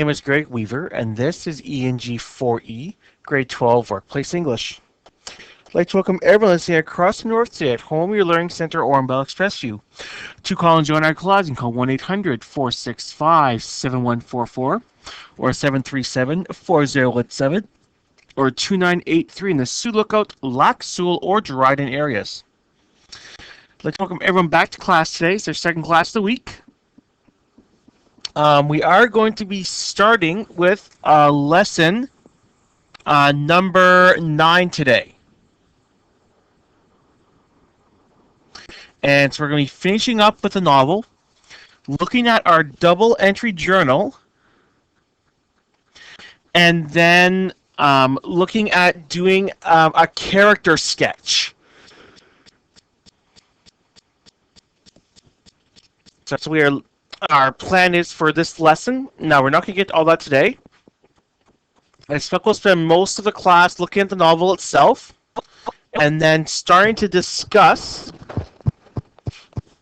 name is Greg Weaver, and this is ENG4E, Grade 12 Workplace English. I'd like to welcome everyone listening across the North today at home, your learning center, or in Bell Expressview. To call and join our class, you can call 1-800-465-7144 or 737-4017 or 2983 in the Sioux Lookout, Lac Seul, or Dryden areas. I'd like to welcome everyone back to class today. It's their second class of the week. We are going to be starting with lesson number 9 today. And so we're going to be finishing up with the novel, looking at our double entry journal, and then looking at doing a character sketch. So that's what our plan is for this lesson. Now, we're not going to get to all that today. I expect we'll spend most of the class looking at the novel itself, and then starting to discuss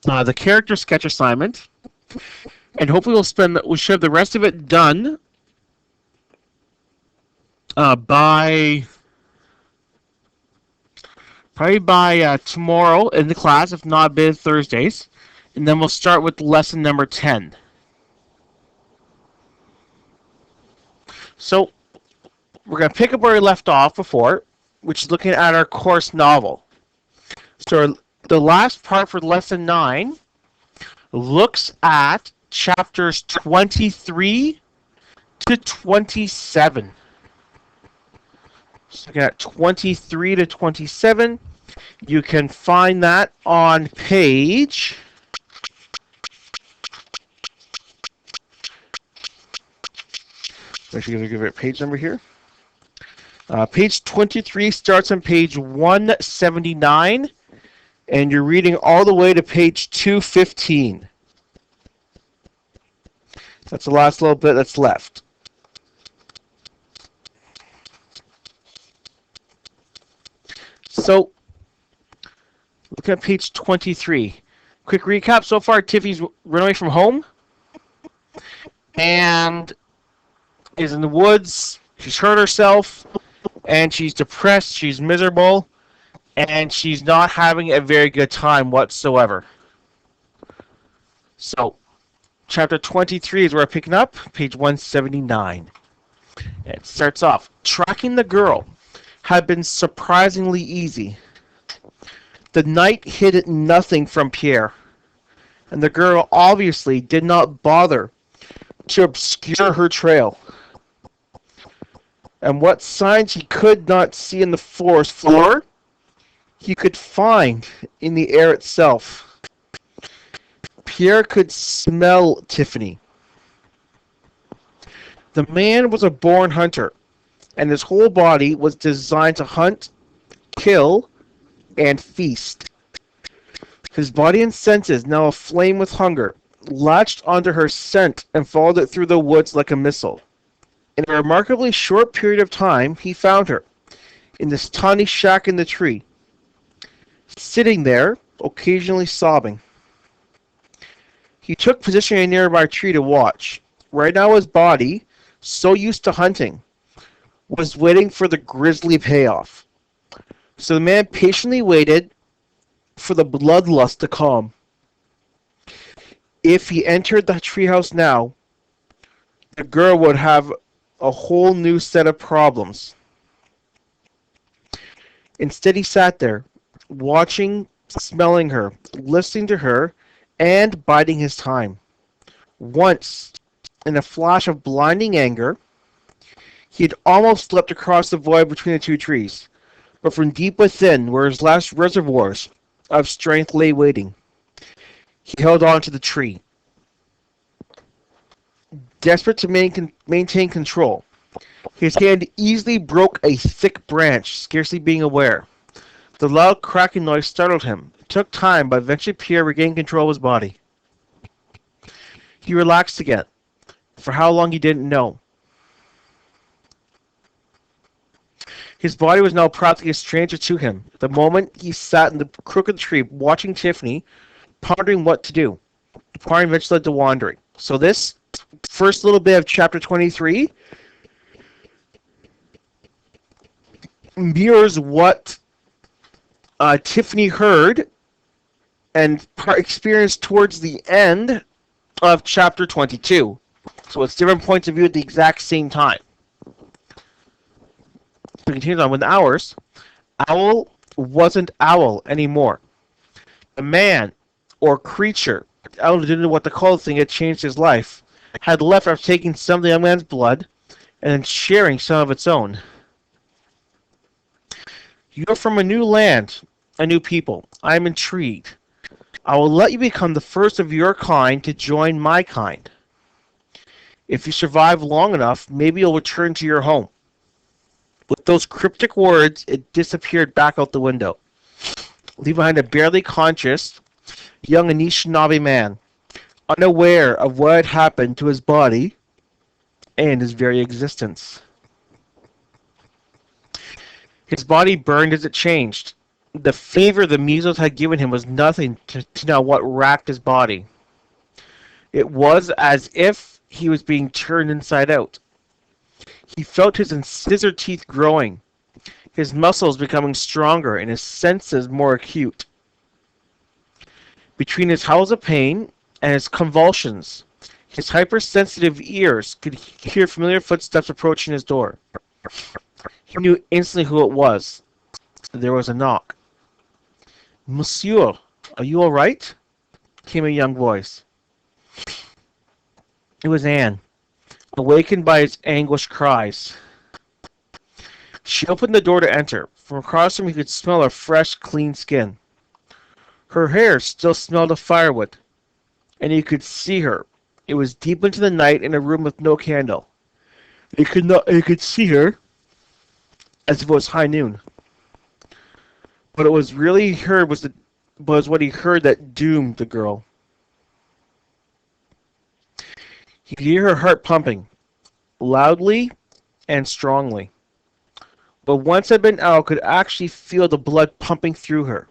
the character sketch assignment, and hopefully we should have the rest of it done by tomorrow in the class, if not by Thursdays, and then we'll start with lesson number 10. So we're going to pick up where we left off before, which is looking at our course novel. So the last part for lesson 9 looks at chapters 23 to 27. So looking at 23 to 27, you can find that on page... Make sure you give it a page number here. Page 23 starts on page 179. And you're reading all the way to page 215. That's the last little bit that's left. So, look at page 23. Quick recap so far. Tiffany's run away from home and is in the woods. She's hurt herself and she's depressed. She's miserable. And she's not having a very good time whatsoever. So, chapter 23 is where we're picking up, page 179. It starts off, tracking the girl had been surprisingly easy. The night hid nothing from Pierre, and the girl obviously did not bother to obscure her trail. And what signs he could not see in the forest floor, he could find in the air itself. Pierre could smell Tiffany. The man was a born hunter, and his whole body was designed to hunt, kill, and feast. His body and senses, now aflame with hunger, latched onto her scent and followed it through the woods like a missile. In a remarkably short period of time, he found her, in this tiny shack in the tree, sitting there, occasionally sobbing. He took position in a nearby tree to watch. Right now his body, so used to hunting, was waiting for the grisly payoff. So the man patiently waited for the bloodlust to calm. If he entered the treehouse now, the girl would have a whole new set of problems. Instead he sat there, watching, smelling her, listening to her, and biding his time. Once, in a flash of blinding anger, he had almost leapt across the void between the two trees, but from deep within, where his last reservoirs of strength lay waiting, he held on to the tree. Desperate to maintain control, his hand easily broke a thick branch, scarcely being aware. The loud cracking noise startled him. It took time, but eventually Pierre regained control of his body. He relaxed again. For how long he didn't know. His body was now practically a stranger to him. The moment he sat in the crook of the tree, watching Tiffany, pondering what to do. The plan eventually led to wandering. So this First little bit of chapter 23 mirrors what Tiffany heard and experienced towards the end of chapter 22. So it's different points of view at the exact same time. We continue on with hours. Owl wasn't Owl anymore. The man or creature, Owl didn't know what to call the thing, had changed his life, had left after taking some of the young man's blood and then sharing some of its own. You are from a new land, a new people. I am intrigued. I will let you become the first of your kind to join my kind. If you survive long enough, maybe you'll return to your home. With those cryptic words, it disappeared back out the window, leaving behind a barely conscious, young Anishinaabe man, unaware of what had happened to his body and his very existence. His body burned as it changed. The fever the measles had given him was nothing to now what racked his body. It was as if he was being turned inside out. He felt his incisor teeth growing, his muscles becoming stronger, and his senses more acute. Between his howls of pain and his convulsions, his hypersensitive ears could hear familiar footsteps approaching his door. He knew instantly who it was. There was a knock. "Monsieur, are you all right?" came a young voice. It was Anne, awakened by his anguished cries. She opened the door to enter. From across the room he could smell her fresh, clean skin. Her hair still smelled of firewood, and he could see her. It was deep into the night in a room with no candle. He could see her as if it was high noon. But it was really he heard was what he heard that doomed the girl. He could hear her heart pumping, loudly and strongly. But once had been out, could actually feel the blood pumping through her.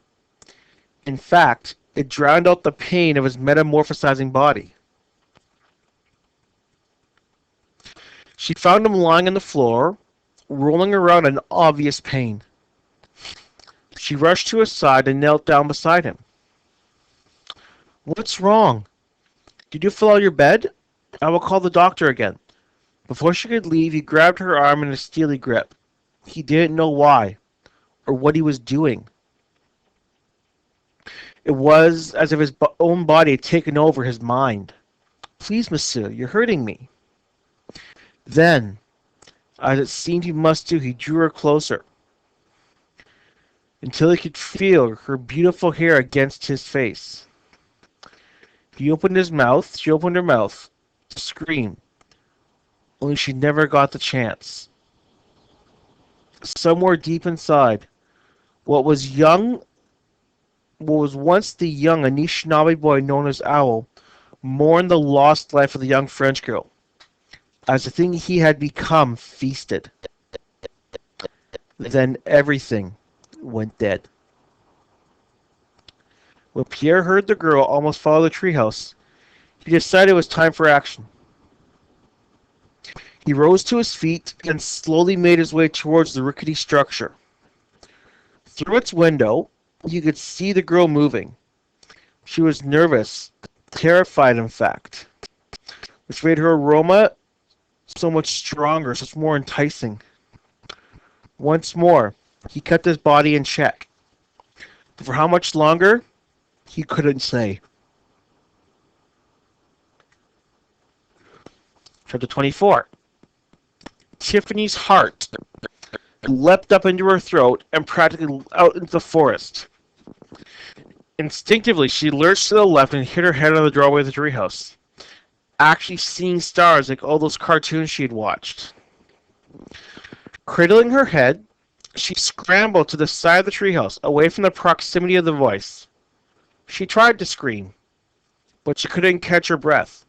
In fact, it drowned out the pain of his metamorphosizing body. She found him lying on the floor, rolling around in obvious pain. She rushed to his side and knelt down beside him. "What's wrong? Did you fill out your bed? I will call the doctor again." Before she could leave, he grabbed her arm in a steely grip. He didn't know why, or what he was doing. It was as if his own body had taken over his mind. "Please, monsieur, you're hurting me." Then, as it seemed he must do, he drew her closer, until he could feel her beautiful hair against his face. She opened her mouth to scream, only she never got the chance. Somewhere deep inside, what was once the young Anishinaabe boy known as Owl, mourned the lost life of the young French girl, as the thing he had become feasted. Then everything went dead. When Pierre heard the girl almost follow the treehouse, he decided it was time for action. He rose to his feet and slowly made his way towards the rickety structure. Through its window, you could see the girl moving. She was nervous, terrified in fact, which made her aroma so much stronger, so much more enticing. Once more, he kept his body in check. But for how much longer, he couldn't say. Chapter 24. Tiffany's heart leapt up into her throat and practically out into the forest. Instinctively, she lurched to the left and hit her head on the doorway of the treehouse, actually seeing stars like all those cartoons she had watched. Cradling her head, she scrambled to the side of the treehouse, away from the proximity of the voice. She tried to scream, but she couldn't catch her breath.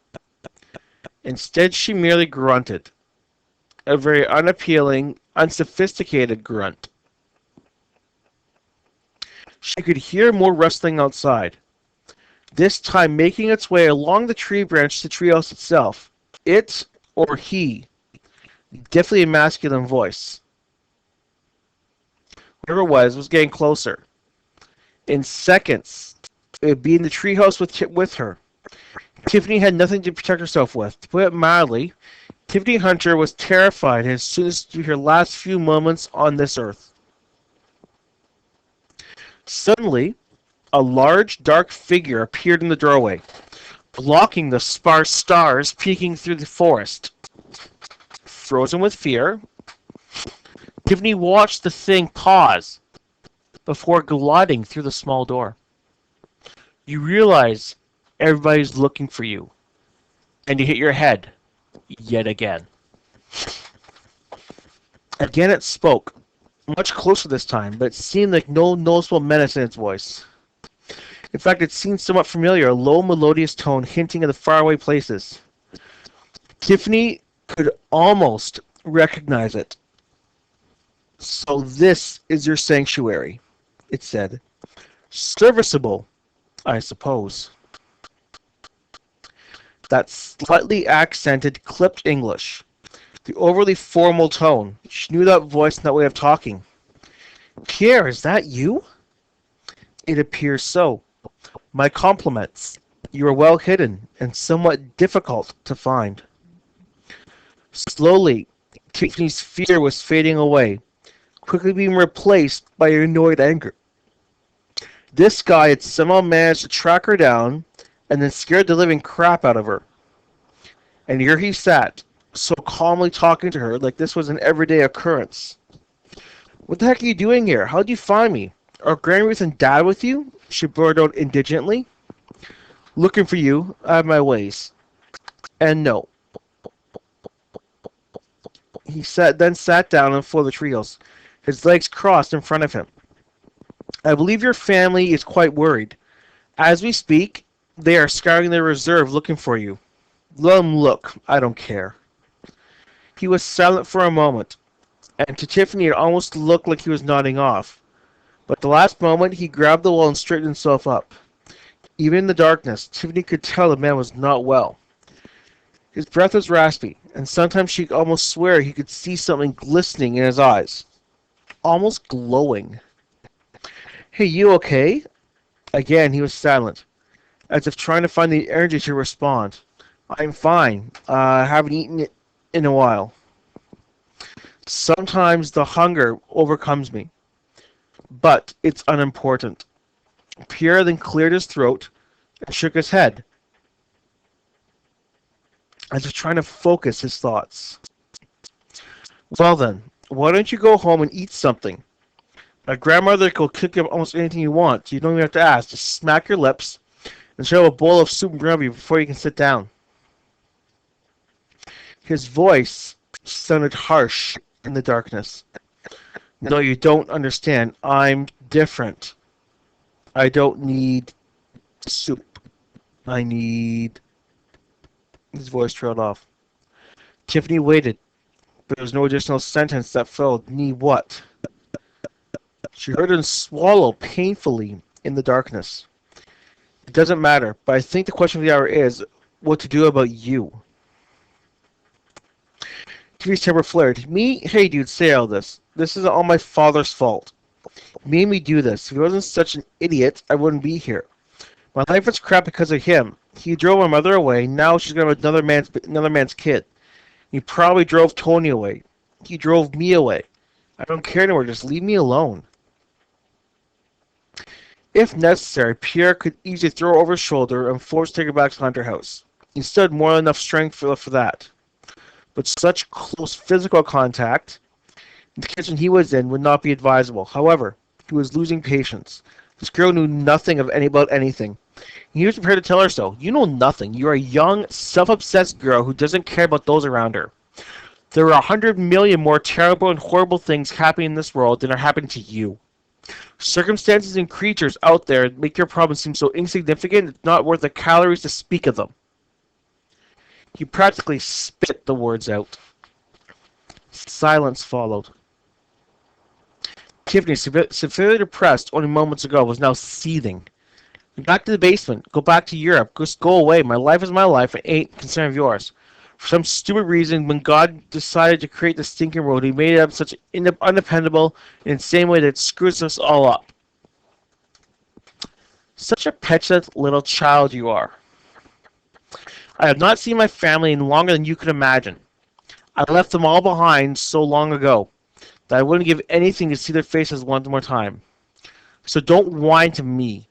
Instead, she merely grunted, a very unappealing, unsophisticated grunt. She could hear more rustling outside, this time making its way along the tree branch to the treehouse itself. It or he. Definitely a masculine voice. Whatever it was getting closer. In seconds, it would be in the treehouse with her. Tiffany had nothing to protect herself with. To put it mildly, Tiffany Hunter was terrified as soon as to her last few moments on this earth. Suddenly, a large, dark figure appeared in the doorway, blocking the sparse stars peeking through the forest. Frozen with fear, Tiffany watched the thing pause before gliding through the small door. You realize everybody's looking for you, and you hit your head yet again. Again it spoke, much closer this time, but it seemed like no noticeable menace in its voice. In fact, it seemed somewhat familiar, a low melodious tone hinting at the faraway places. Tiffany could almost recognize it. So this is your sanctuary, it said. Serviceable, I suppose. That slightly accented, clipped English. The overly formal tone. She knew that voice and that way of talking. Pierre, is that you? It appears so. My compliments. You are well hidden and somewhat difficult to find. Slowly, Tiffany's fear was fading away, quickly being replaced by annoyed anger. This guy had somehow managed to track her down and then scared the living crap out of her. And here he sat, so calmly talking to her like this was an everyday occurrence. What the heck are you doing here? How'd you find me? Are Granny Ruth and Dad with you? She blurted out indigently. Looking for you. I have my ways. And no. He then sat down on the floor of the trios, his legs crossed in front of him. I believe your family is quite worried. As we speak, they are scouring their reserve looking for you. Let them look. I don't care. He was silent for a moment, and to Tiffany it almost looked like he was nodding off. But the last moment, he grabbed the wall and straightened himself up. Even in the darkness, Tiffany could tell the man was not well. His breath was raspy, and sometimes she could almost swear he could see something glistening in his eyes. Almost glowing. Hey, you okay? Again, he was silent, as if trying to find the energy to respond. I'm fine. I haven't eaten it in a while. Sometimes the hunger overcomes me. But it's unimportant. Pierre then cleared his throat and shook his head, as if trying to focus his thoughts. Well then, why don't you go home and eat something? My grandmother will cook you almost anything you want. You don't even have to ask. Just smack your lips and she'll have a bowl of soup and gravy before you can sit down. His voice sounded harsh in the darkness. No, you don't understand. I'm different. I don't need soup. I need... His voice trailed off. Tiffany waited, but there was no additional sentence that followed. Need what? She heard him swallow painfully in the darkness. It doesn't matter, but I think the question of the hour is what to do about you. Tiffany's temper flared. Me? Hey, dude, say all this. This isn't all my father's fault. He made me do this. If he wasn't such an idiot, I wouldn't be here. My life is crap because of him. He drove my mother away. Now she's gonna have another man's kid. He probably drove Tony away. He drove me away. I don't care anymore. Just leave me alone. If necessary, Pierre could easily throw her over his shoulder and force her to take her back to Hunter House. He still had more than enough strength for that. But such close physical contact in the kitchen he was in would not be advisable. However, he was losing patience. This girl knew nothing about anything. He was prepared to tell her so. You know nothing. You're a young, self-obsessed girl who doesn't care about those around her. There are 100 million more terrible and horrible things happening in this world than are happening to you. Circumstances and creatures out there make your problems seem so insignificant it's not worth the calories to speak of them. He practically spit the words out. Silence followed. Tiffany, severely depressed only moments ago, was now seething. Go back to the basement. Go back to Europe. Just go away. My life is my life. It ain't concern of yours. For some stupid reason, when God decided to create the stinking world, he made it up such an undependable and insane way that it screws us all up. Such a petulant little child you are. I have not seen my family in longer than you could imagine. I left them all behind so long ago that I wouldn't give anything to see their faces one more time. So don't whine to me.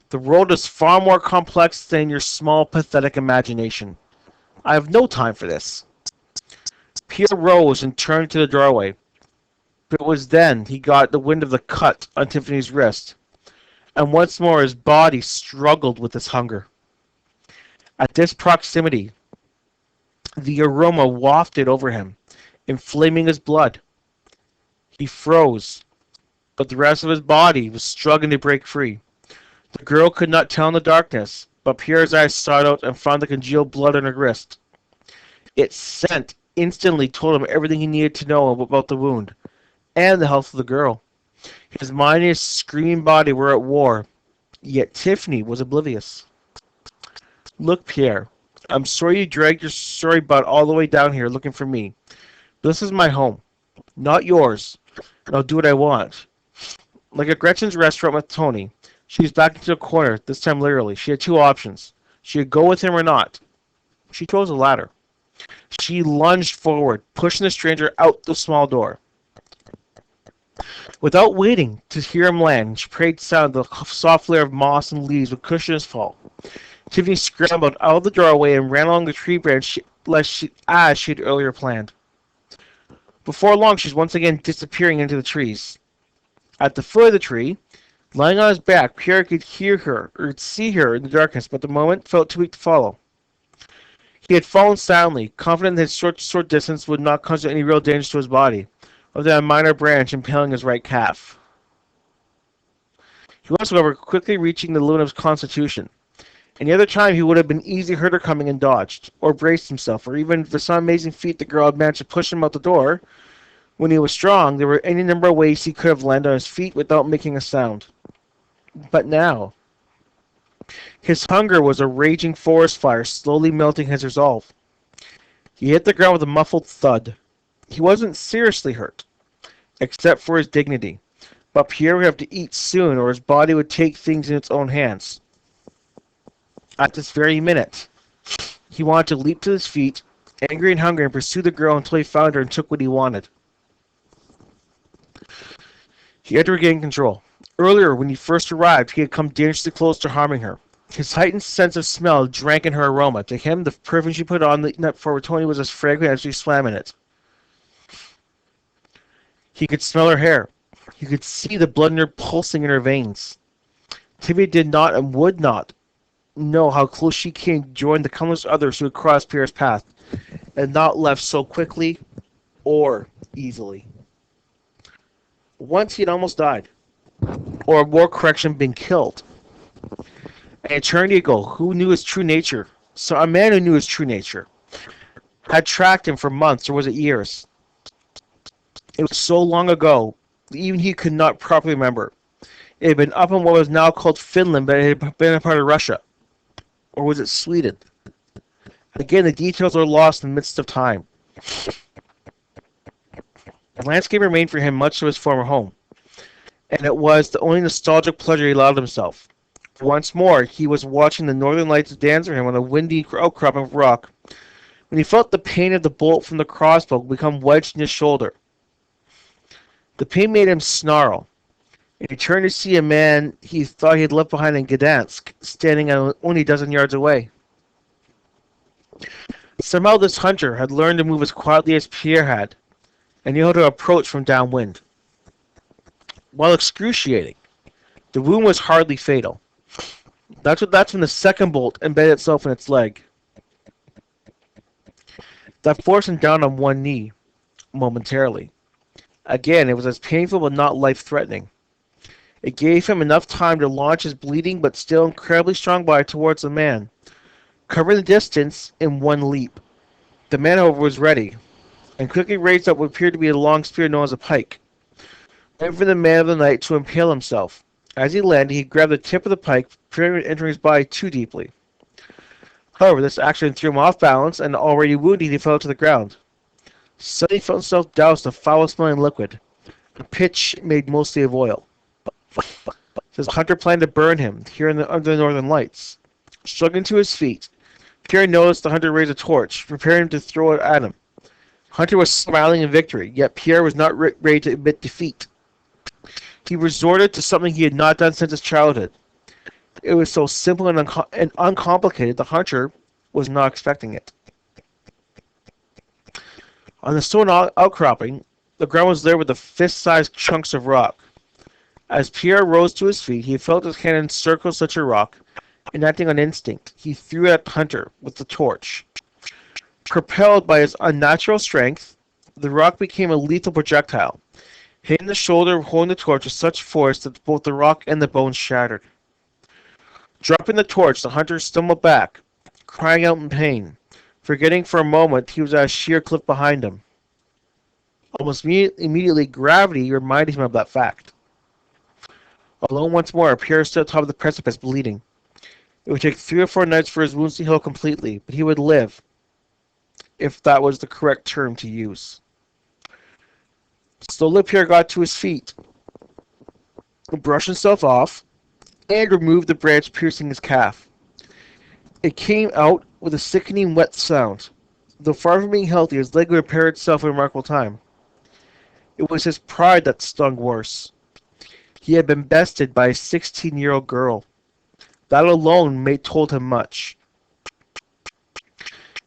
The world is far more complex than your small, pathetic imagination. I have no time for this. Pierre rose and turned to the doorway. But it was then he got the wind of the cut on Tiffany's wrist, and once more his body struggled with his hunger. At this proximity, the aroma wafted over him, inflaming his blood. He froze, but the rest of his body was struggling to break free. The girl could not tell in the darkness, but Pierre's eyes sought out and found the congealed blood on her wrist. Its scent instantly told him everything he needed to know about the wound and the health of the girl. His mind and his screaming body were at war, yet Tiffany was oblivious. Look, Pierre, I'm sorry you dragged your sorry butt all the way down here looking for me. This is my home, not yours, and I'll do what I want. Like at Gretchen's restaurant with Tony, she was backed into a corner, this time literally. She had two options. She could go with him or not. She chose the latter. She lunged forward, pushing the stranger out the small door. Without waiting to hear him land, she prayed sound the soft layer of moss and leaves would cushion his fall. Tiffany scrambled out of the doorway and ran along the tree branch as she had earlier planned. Before long, she was once again disappearing into the trees. At the foot of the tree, lying on his back, Pierre could hear her or see her in the darkness, but the moment felt too weak to follow. He had fallen silently, confident that his short distance would not cause any real danger to his body, other than a minor branch impaling his right calf. He was, however, quickly reaching the limit of his constitution. Any other time he would have been easily heard her coming and dodged, or braced himself, or even for some amazing feat the girl had managed to push him out the door. When he was strong, there were any number of ways he could have landed on his feet without making a sound. But now, his hunger was a raging forest fire slowly melting his resolve. He hit the ground with a muffled thud. He wasn't seriously hurt, except for his dignity. But Pierre would have to eat soon, or his body would take things in its own hands. At this very minute, he wanted to leap to his feet, angry and hungry, and pursue the girl until he found her and took what he wanted. He had to regain control. Earlier, when he first arrived, he had come dangerously close to harming her. His heightened sense of smell drank in her aroma. To him, the perfume she put on the night before Tony was as fragrant as she swam in it. He could smell her hair. He could see the blood in her pulsing in her veins. Tiffany did not and would not know how close she came to join the countless others who had crossed Pierre's path and not left so quickly or easily. Once he had almost died, or more correction, been killed. An eternity ago, who knew his true nature? So a man who knew his true nature had tracked him for months, or was it years? It was so long ago, even he could not properly remember. It had been up in what was now called Finland, but it had been a part of Russia. Or was it Sweden? Again, the details are lost in the midst of time. The landscape remained for him much of his former home, and it was the only nostalgic pleasure he allowed himself. Once more, he was watching the northern lights dance for him on a windy outcrop of rock, when he felt the pain of the bolt from the crossbow become wedged in his shoulder. The pain made him snarl, and he turned to see a man he thought he had left behind in Gdansk, standing only a dozen yards away. Somehow this hunter had learned to move as quietly as Pierre had, and knew how to approach from downwind. While excruciating, the wound was hardly fatal. That's when the second bolt embedded itself in its leg. That forced him down on one knee, momentarily. Again, it was as painful but not life-threatening. It gave him enough time to launch his bleeding but still incredibly strong body towards the man, covering the distance in one leap. The man, however, was ready, and quickly raised up what appeared to be a long spear known as a pike, waiting for the man of the night to impale himself. As he landed, he grabbed the tip of the pike, preparing to enter his body too deeply. However, this action threw him off balance, and already wounded, he fell to the ground. Suddenly he felt himself doused in a foul-smelling liquid, a pitch made mostly of oil. His hunter planned to burn him here under the northern lights. Struggling to his feet, Pierre noticed the hunter raise a torch, preparing to throw it at him. Hunter was smiling in victory, yet Pierre was not ready to admit defeat. He resorted to something he had not done since his childhood. It was so simple and uncomplicated, the hunter was not expecting it. On the stone outcropping, the ground was littered with the fist-sized chunks of rock. As Pierre rose to his feet, he felt his hand encircle such a rock, and acting on instinct, he threw it at the hunter with the torch. Propelled by his unnatural strength, the rock became a lethal projectile, hitting the shoulder holding the torch with such force that both the rock and the bones shattered. Dropping the torch, the hunter stumbled back, crying out in pain, forgetting for a moment he was at a sheer cliff behind him. Almost immediately, gravity reminded him of that fact. Alone once more, Pierre stood atop of the precipice, bleeding. It would take 3 or 4 nights for his wounds to heal completely, but he would live, if that was the correct term to use. Slowly, Pierre got to his feet, brushed himself off, and removed the branch piercing his calf. It came out with a sickening wet sound. Though far from being healthy, his leg would repair itself in a remarkable time. It was his pride that stung worse. He had been bested by a 16-year-old girl. That alone told him much.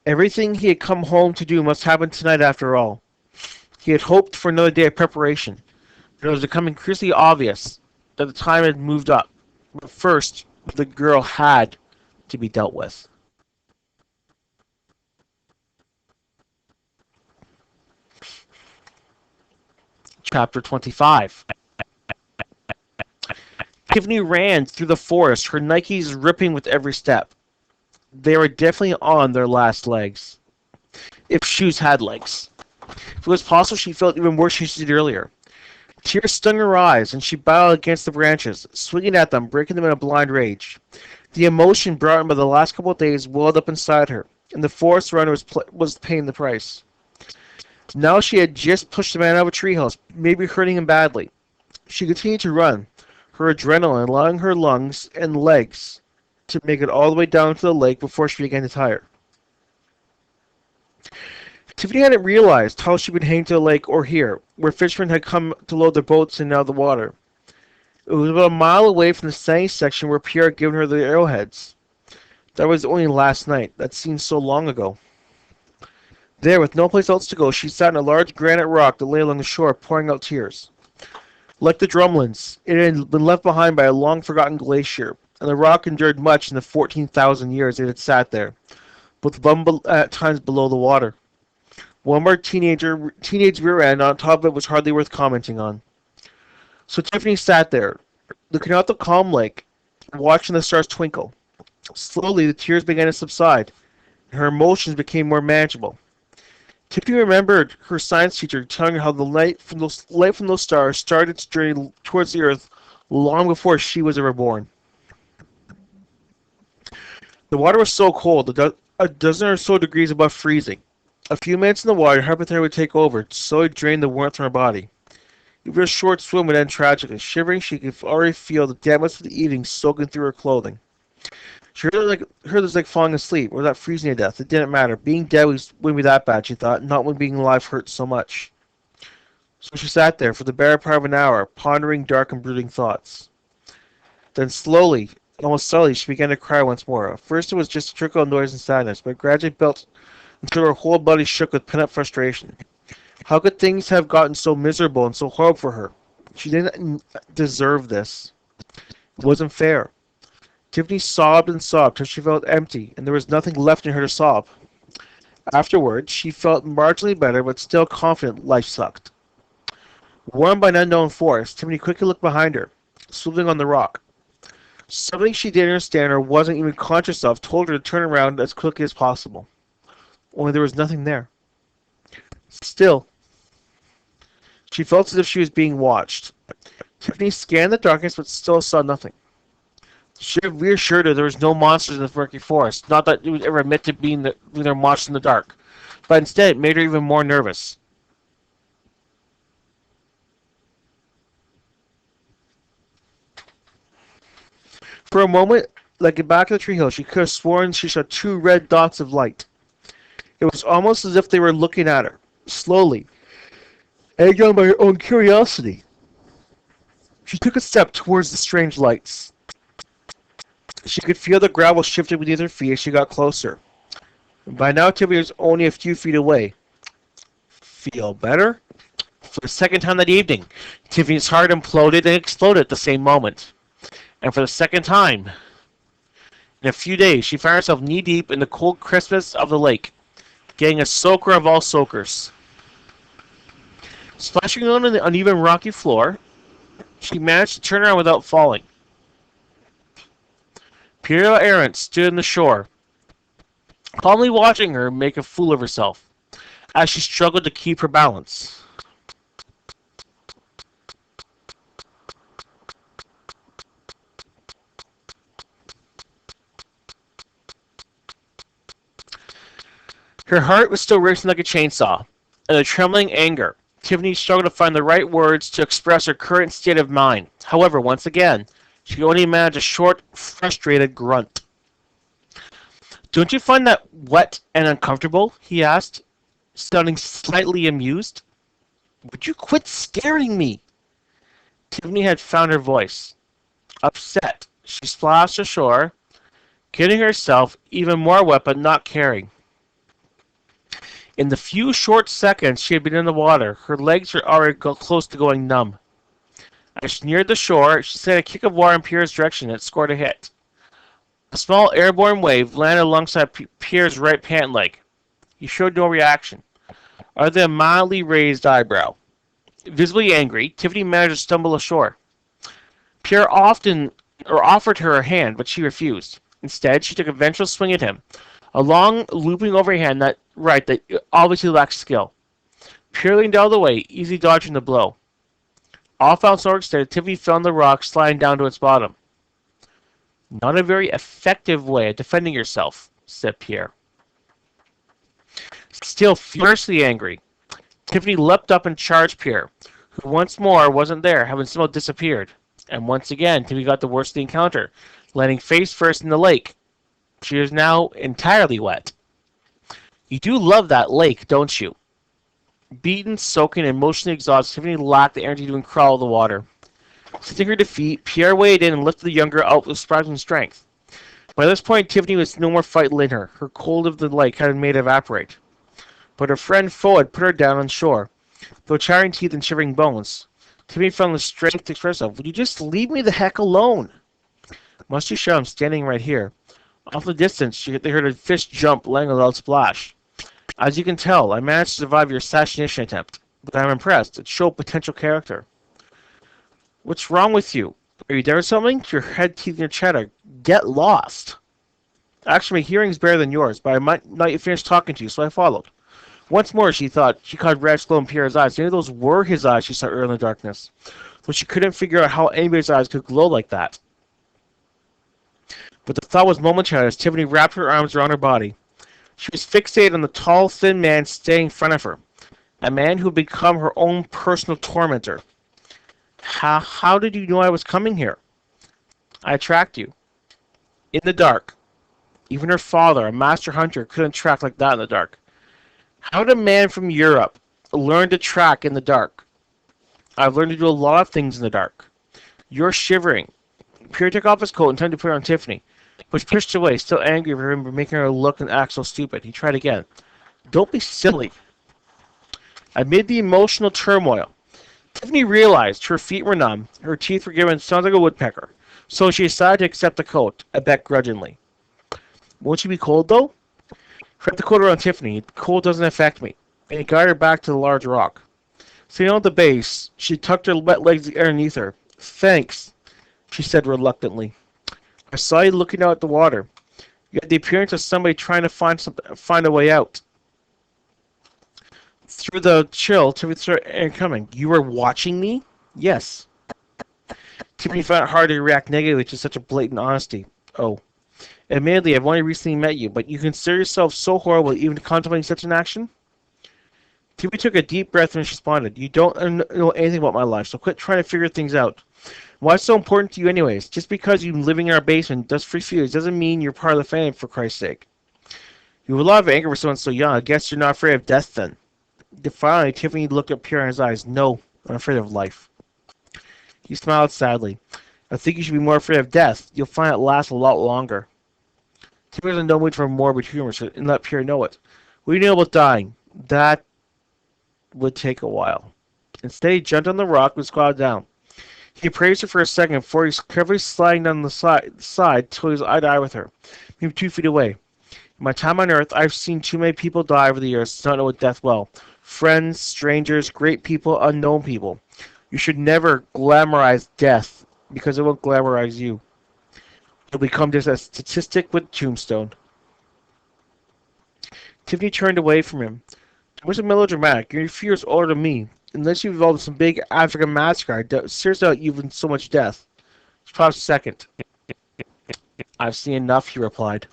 Everything he had come home to do must happen tonight after all. He had hoped for another day of preparation, but it was becoming increasingly obvious that the time had moved up. But first, the girl had to be dealt with. Chapter 25. Tiffany ran through the forest, her Nikes ripping with every step. They were definitely on their last legs. If shoes had legs. If it was possible, she felt even worse than she did earlier. Tears stung her eyes, and she battled against the branches, swinging at them, breaking them in a blind rage. The emotion brought on by the last couple of days welled up inside her, and the forest runner was paying the price. Now she had just pushed the man out of a treehouse, maybe hurting him badly. She continued to run, her adrenaline allowing her lungs and legs to make it all the way down to the lake before she began to tire. Tiffany hadn't realized how she would hang to the lake or here, where fishermen had come to load their boats and out of the water. It was about a mile away from the sandy section where Pierre had given her the arrowheads. That was only last night. That seemed so long ago. There, with no place else to go, she sat on a large granite rock that lay along the shore, pouring out tears. Like the drumlins, it had been left behind by a long-forgotten glacier, and the rock endured much in the 14,000 years it had sat there, with the at times below the water. One more teenage rear end on top of it was hardly worth commenting on. So Tiffany sat there, looking out the calm lake, watching the stars twinkle. Slowly, the tears began to subside, and her emotions became more manageable. Tiffany remembered her science teacher telling her how the light from those stars started its journey towards the earth long before she was ever born. The water was so cold, a dozen or so degrees above freezing. A few minutes in the water, hypothermia would take over, slowly drain the warmth from her body. Even a short swim would end tragically. Shivering, she could already feel the dampness of the evening soaking through her clothing. She heard it was like falling asleep, or that freezing to death. It didn't matter. Being dead wouldn't be that bad, she thought, not when being alive hurt so much. So she sat there for the better part of an hour, pondering dark and brooding thoughts. Then slowly, almost subtly, she began to cry once more. At first it was just a trickle of noise and sadness, but it gradually built until her whole body shook with pent-up frustration. How could things have gotten so miserable and so horrible for her? She didn't deserve this. It wasn't fair. Tiffany sobbed and sobbed till she felt empty, and there was nothing left in her to sob. Afterwards, she felt marginally better, but still confident life sucked. Warmed by an unknown force, Tiffany quickly looked behind her, swiveling on the rock. Something she didn't understand or wasn't even conscious of told her to turn around as quickly as possible. Only there was nothing there. Still, she felt as if she was being watched. Tiffany scanned the darkness but still saw nothing. She reassured her there was no monsters in the murky forest, not that it would ever admit to being there monsters in the dark, but instead it made her even more nervous. For a moment, like in back of the treehouse, she could have sworn she saw two red dots of light. It was almost as if they were looking at her, slowly, egged on by her own curiosity. She took a step towards the strange lights. She could feel the gravel shifting beneath her feet as she got closer. By now, Tiffany was only a few feet away. Feel better? For the second time that evening, Tiffany's heart imploded and exploded at the same moment. And for the second time, in a few days, she found herself knee-deep in the cold crispness of the lake, getting a soaker of all soakers. Splashing on the uneven rocky floor, she managed to turn around without falling. Pierre Errant stood on the shore, calmly watching her make a fool of herself as she struggled to keep her balance. Her heart was still racing like a chainsaw. In a trembling anger, Tiffany struggled to find the right words to express her current state of mind. However, once again, she could only manage a short, frustrated grunt. "Don't you find that wet and uncomfortable?" he asked, sounding slightly amused. "Would you quit scaring me?" Tiffany had found her voice. Upset, she splashed ashore, getting herself even more wet but not caring. In the few short seconds she had been in the water, her legs were already close to going numb. As she neared the shore, she sent a kick of water in Pierre's direction and scored a hit. A small airborne wave landed alongside Pierre's right pant leg. He showed no reaction, other than a mildly raised eyebrow. Visibly angry, Tiffany managed to stumble ashore. Pierre offered her a hand, but she refused. Instead, she took a vengeful swing at him, a long, looping overhand that obviously lacked skill. Pierre leaned out of the way, easily dodging the blow. All found so extended, Tiffany fell on the rock, sliding down to its bottom. "Not a very effective way of defending yourself," said Pierre. Still furiously angry, Tiffany leapt up and charged Pierre, who once more wasn't there, having somehow disappeared. And once again, Tiffany got the worst of the encounter, landing face first in the lake. She is now entirely wet. You do love that lake, don't you? Beaten, soaking, and emotionally exhausted, Tiffany lacked the energy to even crawl the water. Sitting her defeat, Pierre waded in and lifted the younger out with surprising strength. By this point, Tiffany was no more vital in her. Her cold of the lake had made her evaporate. But her friend Foe had put her down on shore. Though chattering teeth and shivering bones, Tiffany found the strength to express herself. "Would you just leave me the heck alone?" "Must you show I'm standing right here?" Off in the distance, they heard a fish jump, laying a loud splash. "As you can tell, I managed to survive your assassination attempt, but I'm impressed. It showed potential character." "What's wrong with you? Are you dead or something? Your head, teeth, and your chatter. Get lost." "Actually, my hearing's better than yours, but I might not yet finish talking to you, so I followed." Once more, she thought, she caught red glow in Pierre's eyes. Maybe those were his eyes she saw earlier in the darkness. Though she couldn't figure out how anybody's eyes could glow like that. But the thought was momentary as Tiffany wrapped her arms around her body. She was fixated on the tall, thin man standing in front of her. A man who had become her own personal tormentor. How did you know I was coming here?" "I tracked you. In the dark. Even her father, a master hunter, couldn't track like that in the dark." "How did a man from Europe learn to track in the dark?" "I've learned to do a lot of things in the dark." "You're shivering." Pierre took off his coat and tried to put it on Tiffany, but she pushed away, still angry for him for making her look and act so stupid. He tried again. "Don't be silly." Amid the emotional turmoil, Tiffany realized her feet were numb, her teeth were giving sounds like a woodpecker, so she decided to accept the coat, a bit grudgingly. "Won't you be cold, though?" Wrapped the coat around Tiffany. "The cold doesn't affect me," and he guided her back to the large rock. Sitting on the base, she tucked her wet legs underneath her. "Thanks," she said reluctantly. "I saw you looking out at the water. You had the appearance of somebody trying to find a way out." Through the chill, Tiffany started coming. "You were watching me?" "Yes." Tiffany found it hard to react negatively to such a blatant honesty. Oh. Admittedly, I've only recently met you, but you consider yourself so horrible even contemplating such an action? Tiffany took a deep breath and responded, You don't know anything about my life, so quit trying to figure things out. Why it's so important to you anyways? Just because you're living in our basement just refuse doesn't mean you're part of the family, for Christ's sake. You have a lot of anger for someone so young. I guess you're not afraid of death then. Finally, Tiffany looked up Pierre in his eyes. No, I'm afraid of life. He smiled sadly. I think you should be more afraid of death. You'll find it lasts a lot longer. Tiffany was in no mood for morbid humor, so and let Pierre know it. What do you know about dying? That would take a while. Instead, he jumped on the rock and squatted down. He appraised her for a second before he carefully sliding down the side till he was eye to eye with her, maybe 2 feet away. In my time on Earth, I've seen too many people die over the years to not know what death well. Friends, strangers, great people, unknown people. You should never glamorize death, because it won't glamorize you. You'll become just a statistic with tombstone. Tiffany turned away from him. It wasn't melodramatic. You're a few years older than me. Unless you've involved in some big African massacre, I seriously doubt you've been so much death. Pause a second. I've seen enough, he replied.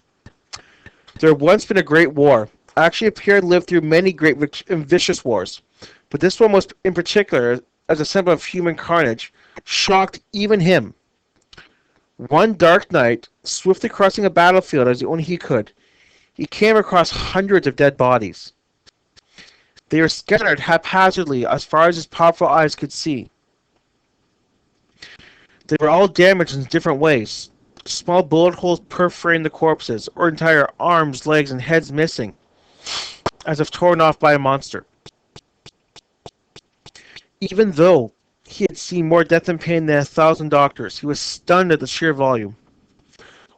There had once been a great war. I actually appeared to live through many great and vicious wars. But this one was, in particular, as a symbol of human carnage, shocked even him. One dark night, swiftly crossing a battlefield as only he could, he came across hundreds of dead bodies. They were scattered haphazardly as far as his powerful eyes could see. They were all damaged in different ways. Small bullet holes perforating the corpses, or entire arms, legs, and heads missing, as if torn off by a monster. Even though he had seen more death and pain than 1,000 doctors, he was stunned at the sheer volume.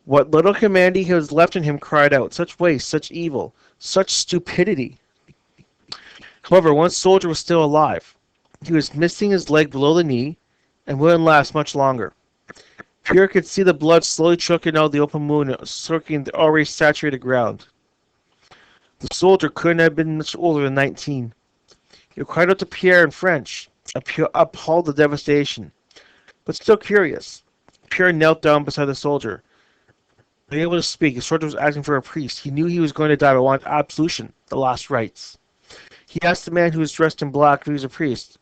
What little humanity was left in him cried out, such waste, such evil, such stupidity. However, one soldier was still alive. He was missing his leg below the knee, and wouldn't last much longer. Pierre could see the blood slowly trickling out of the open wound, circling the already saturated ground. The soldier couldn't have been much older than 19. He cried out to Pierre in French, appalled at the devastation, but still curious. Pierre knelt down beside the soldier. Unable to speak, the soldier was asking for a priest. He knew he was going to die, but wanted absolution, the last rites. He asked the man who was dressed in black if he was a priest.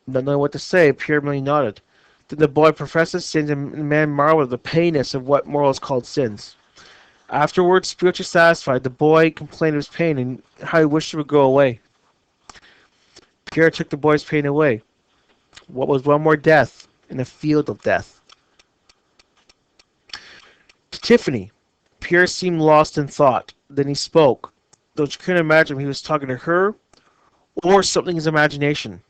Not knowing what to say, Pierre merely nodded. Then the boy professed his sins, and the man marveled at the pettiness of what morals called sins. Afterwards, spiritually satisfied, the boy complained of his pain and how he wished it would go away. Pierre took the boy's pain away. What was one more death in a field of death? To Tiffany, Pierre seemed lost in thought. Then he spoke, though she couldn't imagine if he was talking to her or something in his imagination.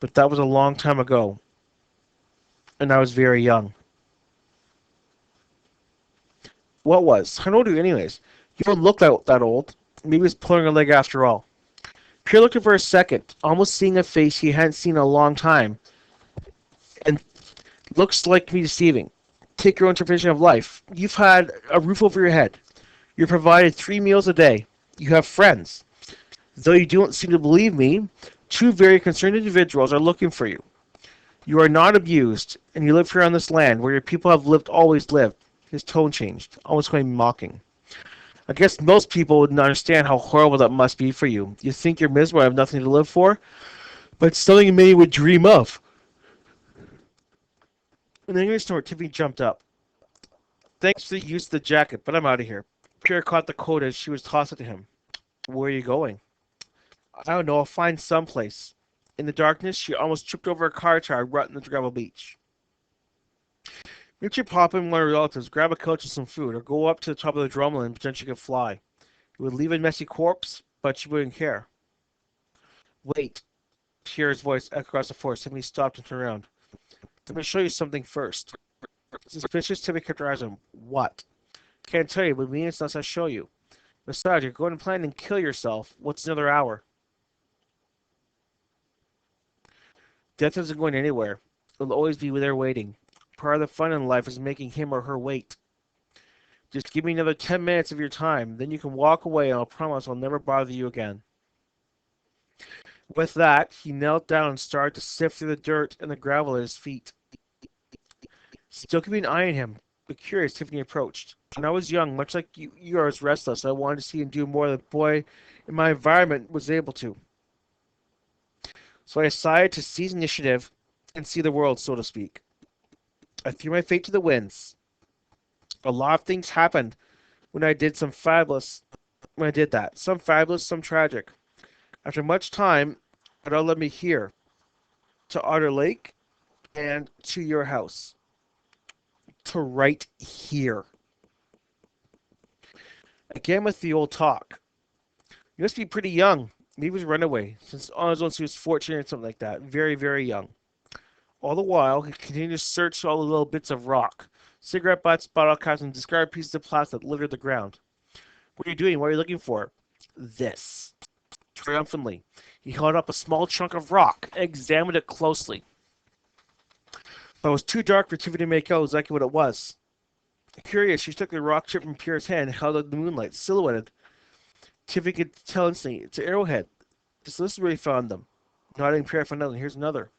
But that was a long time ago, and I was very young. What was? How old are you anyways? You don't look that old. Maybe he's pulling her leg after all. Pierre looked at her for a second, almost seeing a face he hadn't seen in a long time, and looks like me deceiving. Take your own interpretation of life. You've had a roof over your head. You're provided 3 meals a day. You have friends. Though you don't seem to believe me, 2 very concerned individuals are looking for you. You are not abused, and you live here on this land where your people have always lived. His tone changed, almost going mocking. I guess most people wouldn't understand how horrible that must be for you. You think you're miserable and have nothing to live for, but it's something many would dream of. In the English store, Tiffany jumped up. Thanks for the use of the jacket, but I'm out of here. Pierre caught the coat as she was tossed it to him. Where are you going? I don't know. I'll find someplace. In the darkness, she almost tripped over a car tire rut in the gravel beach. Meet your papa and one of your relatives, grab a coach and some food, or go up to the top of the drumlin and pretend she could fly. You would leave a messy corpse, but she wouldn't care. Wait. Pierre's voice echoed across the forest. Tiffany stopped and turned around. Let me show you something first. Suspicious, Tiffany kept her eyes on him. What? Can't tell you, but means unless I show you. Besides, you're going to plan and kill yourself. What's another hour? Death isn't going anywhere. It'll always be there waiting. Part of the fun in life is making him or her wait. Just give me another 10 minutes of your time, then you can walk away and I'll promise I'll never bother you again. With that, he knelt down and started to sift through the dirt and the gravel at his feet. Still keeping an eye on him, but curious, Tiffany approached. When I was young, much like you are as restless, I wanted to see him do more than the boy in my environment was able to. So I decided to seize initiative and see the world, so to speak. I threw my fate to the winds. A lot of things happened when I did that. Some fabulous, some tragic. After much time, it all led me here, to Otter Lake, and to your house. To right here. Again with the old talk. You must be pretty young. Maybe he was a runaway, since on his own he was 14 or something like that. Very, very young. All the while, he continued to search all the little bits of rock. Cigarette butts, bottle caps, and discarded pieces of plastic that littered the ground. What are you doing? What are you looking for? This. Triumphantly, he held up a small chunk of rock and examined it closely. But it was too dark for Tiffany to make out exactly what it was. Curious, she took the rock chip from Pierre's hand and held it in the moonlight, silhouetted. Tiffany could tell instantly, it's an arrowhead. This is where he found them. Nodding, Pierre found another. Here's another.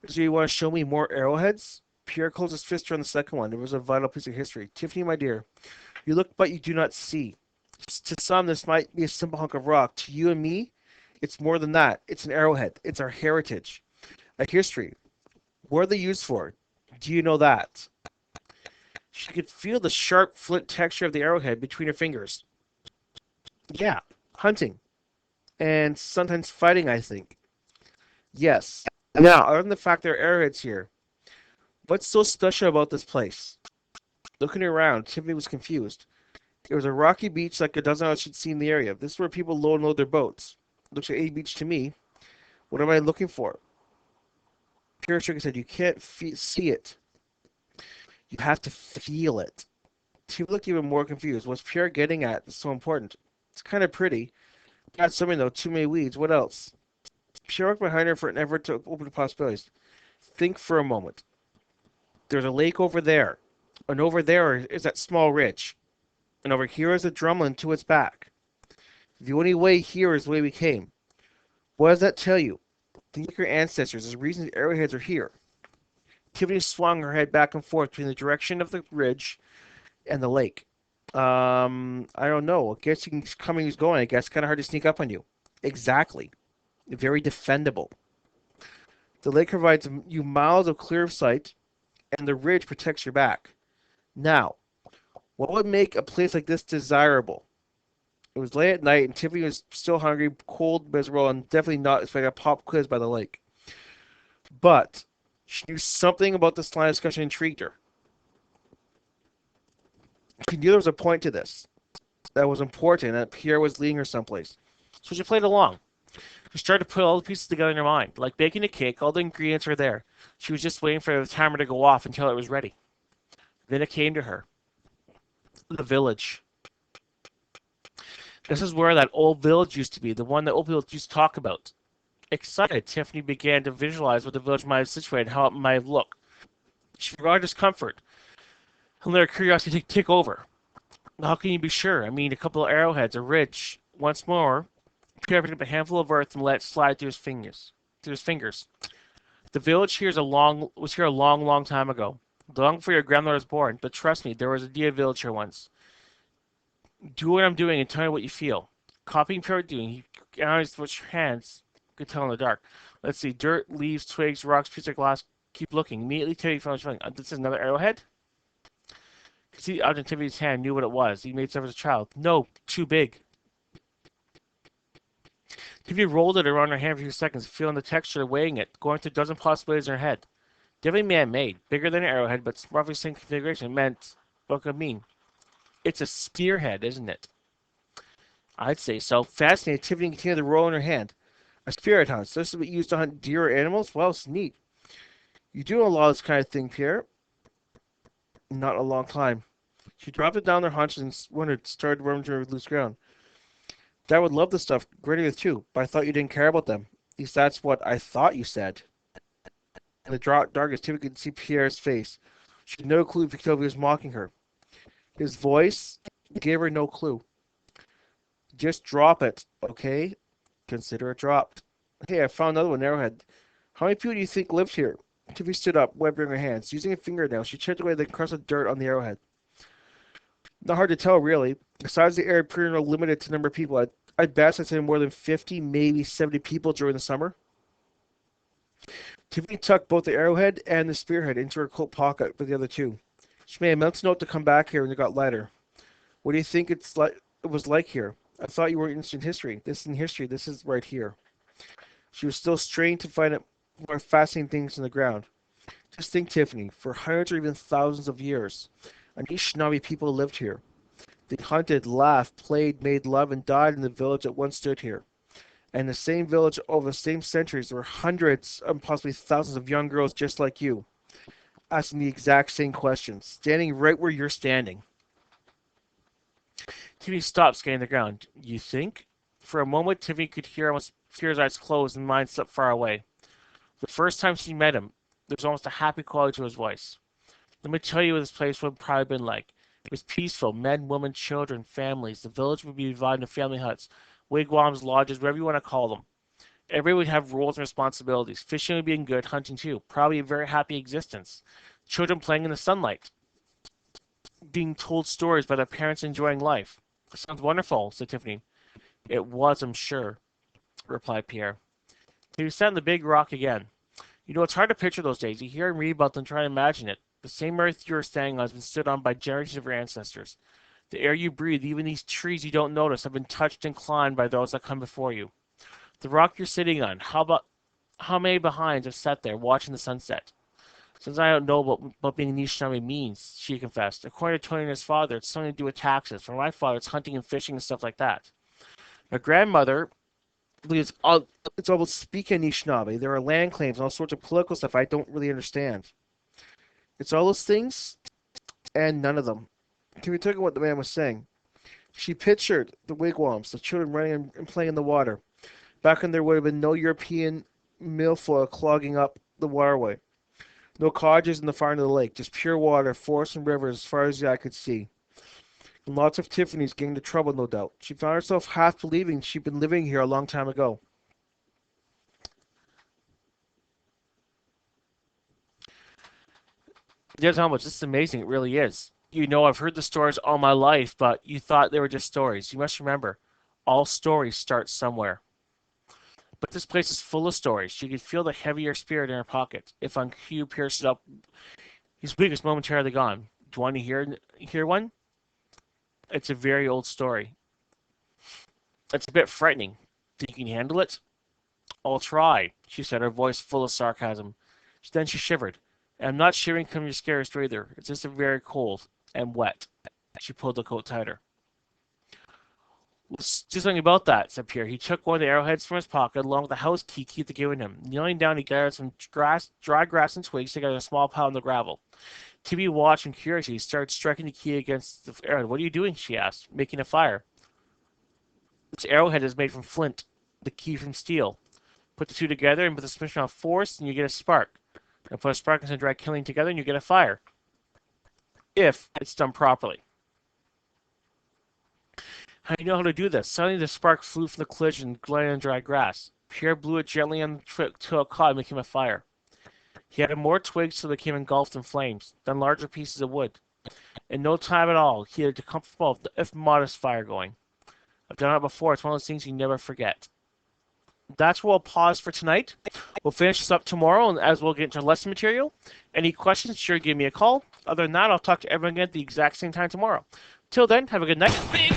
So you want to show me more arrowheads? Pierre closed his fist around the second one. It was a vital piece of history. Tiffany, my dear, you look but you do not see. To some, this might be a simple hunk of rock. To you and me, it's more than that. It's an arrowhead. It's our heritage. A history. What are they used for? Do you know that? She could feel the sharp flint texture of the arrowhead between her fingers. Yeah, hunting. And sometimes fighting, I think. Yes. Now, other than the fact there are arrowheads here, what's so special about this place? Looking around, Tiffany was confused. There was a rocky beach like a dozen others she'd seen in the area. This is where people load and load their boats. Looks like a beach to me. What am I looking for? Pierre shook his head. You can't see it. You have to feel it. Tiffany looked even more confused. What's Pierre getting at? It's so important. It's kind of pretty. Not something though. Too many weeds. What else? Pierre walked behind her for an effort to open the possibilities. Think for a moment. There's a lake over there. And over there is that small ridge. And over here is a drumlin to its back. The only way here is the way we came. What does that tell you? Think of your ancestors. There's reasons the arrowheads are here. Tiffany swung her head back and forth between the direction of the ridge and the lake. I don't know. I guess you can come and he's going. I guess kind of hard to sneak up on you. Exactly. Very defendable. The lake provides you miles of clear sight, and the ridge protects your back. Now, what would make a place like this desirable? It was late at night, and Tiffany was still hungry, cold, miserable, and definitely not expecting a pop quiz by the lake. But she knew something about this line of discussion intrigued her. She knew there was a point to this that was important, and that Pierre was leading her someplace. So she played along. She started to put all the pieces together in her mind. Like baking a cake, all the ingredients were there. She was just waiting for the timer to go off until it was ready. Then it came to her. The village. This is where that old village used to be, the one that old people used to talk about. Excited, Tiffany began to visualize what the village might have situated and how it might look. She forgot her discomfort and let her curiosity take over. How can you be sure? I mean, a couple of arrowheads, a ridge. Once more, Pierre picked up a handful of earth and let it slide through his fingers. The village here was here a long, long time ago. Long before your grandmother was born. But trust me, there was a dear village here once. Do what I'm doing and tell me what you feel. Copying Pierre doing, he analyzed which hands could tell in the dark. Let's see, dirt, leaves, twigs, rocks, pieces of glass. Keep looking. Immediately, Tiffany found something. This is another arrowhead? See the object in Tiffany's hand, knew what it was. He made stuff as a child. No, too big. Tiffany rolled it around her hand for a few seconds, feeling the texture, weighing it, going through a dozen possibilities in her head. Definitely man-made, bigger than an arrowhead, but roughly the same configuration. It meant, what could it mean? It's a spearhead, isn't it? I'd say so. Fascinated, Tiffany continued to roll in her hand. A spearhead hunt. So this is what you used to hunt deer or animals? Well, it's neat. You do a lot of this kind of thing, Pierre. Not a long time. She dropped it down their haunches and started rummaging over loose ground. Dad would love this stuff, greater too, but I thought you didn't care about them. At least that's what I thought you said. In the darkness, Tiffany could see Pierre's face. She had no clue if he was mocking her. His voice gave her no clue. Just drop it, okay? Consider it dropped. Hey, I found another one, arrowhead. How many people do you think lived here? Tiffany stood up, wiping her hands. Using a fingernail, she chipped away the crust of dirt on the arrowhead. Not hard to tell, really. Besides the area pretty limited to number of people, I'd bet I'd say more than 50, maybe 70 people during the summer. Tiffany tucked both the arrowhead and the spearhead into her coat pocket with the other two. She made a mental note to come back here when it got lighter. What do you think it was like here? I thought you were interested in history. This isn't history. This is right here. She was still straining to find out more fascinating things in the ground. Just think, Tiffany, for hundreds or even thousands of years, Anishinaabe people lived here. They hunted, laughed, played, made love, and died in the village that once stood here. And the same village over the same centuries, there were hundreds and possibly thousands of young girls just like you, asking the exact same questions, standing right where you're standing. Tiffany stopped scanning the ground. You think? For a moment, Tiffany could hear his eyes close and mind slip far away. The first time she met him, there was almost a happy quality to his voice. Let me tell you what this place would have probably been like. It was peaceful. Men, women, children, families. The village would be divided into family huts, wigwams, lodges, whatever you want to call them. Everybody would have roles and responsibilities. Fishing would be good, hunting too. Probably a very happy existence. Children playing in the sunlight, being told stories by their parents enjoying life. Sounds wonderful, said Tiffany. It was, I'm sure, replied Pierre. He sat on the big rock again. You know, it's hard to picture those days. You hear and read about them, try to imagine it. The same earth you are standing on has been stood on by generations of your ancestors. The air you breathe, even these trees you don't notice, have been touched and climbed by those that come before you. The rock you're sitting on, how many behinds have sat there watching the sunset? Since I don't know what being Anishinaabe means, she confessed. According to Tony and his father, it's something to do with taxes. For my father, it's hunting and fishing and stuff like that. My grandmother believes it's all about speaking Anishinaabe. There are land claims and all sorts of political stuff I don't really understand. It's all those things and none of them. Can we talk about what the man was saying? She pictured the wigwams, the children running and playing in the water. Back when there would have been no European milfoil clogging up the waterway. No cottages in the far end of the lake, just pure water, forests and rivers as far as the eye could see. And lots of Tiffany's getting into trouble, no doubt. She found herself half believing she'd been living here a long time ago. Yeah, how much this is amazing. It really is. You know, I've heard the stories all my life, but you thought they were just stories. You must remember, all stories start somewhere. But this place is full of stories. She could feel the heavier spirit in her pocket. If on cue pierced it up, his weak was momentarily gone. Do you want to hear one? It's a very old story. It's a bit frightening. Think you can handle it? I'll try, she said, her voice full of sarcasm. Then she shivered. And I'm not shivering from your scares either. It's just very cold and wet. She pulled the coat tighter. Let's do something about that, said Pierre. He took one of the arrowheads from his pocket along with the house key Keith had given him. Kneeling down, he gathered some dry grass and twigs together in a small pile on the gravel. TV watched in curiosity. He started striking the key against the arrowhead. What are you doing? She asked. Making a fire. This arrowhead is made from flint, the key from steel. Put the two together and with a sufficient amount of force, and you get a spark. And put a spark and some dry killing together, and you get a fire. If it's done properly. How do you know how to do this? Suddenly the spark flew from the collision and glided on dry grass. Pierre blew it gently on the twig till it caught and became a fire. He added more twigs till they became engulfed in flames, then larger pieces of wood. In no time at all, he had a comfortable, if modest, fire going. I've done it before. It's one of those things you never forget. That's where we'll pause for tonight. We'll finish this up tomorrow, and as we'll get into lesson material. Any questions, sure, give me a call. Other than that, I'll talk to everyone again at the exact same time tomorrow. Till then, have a good night.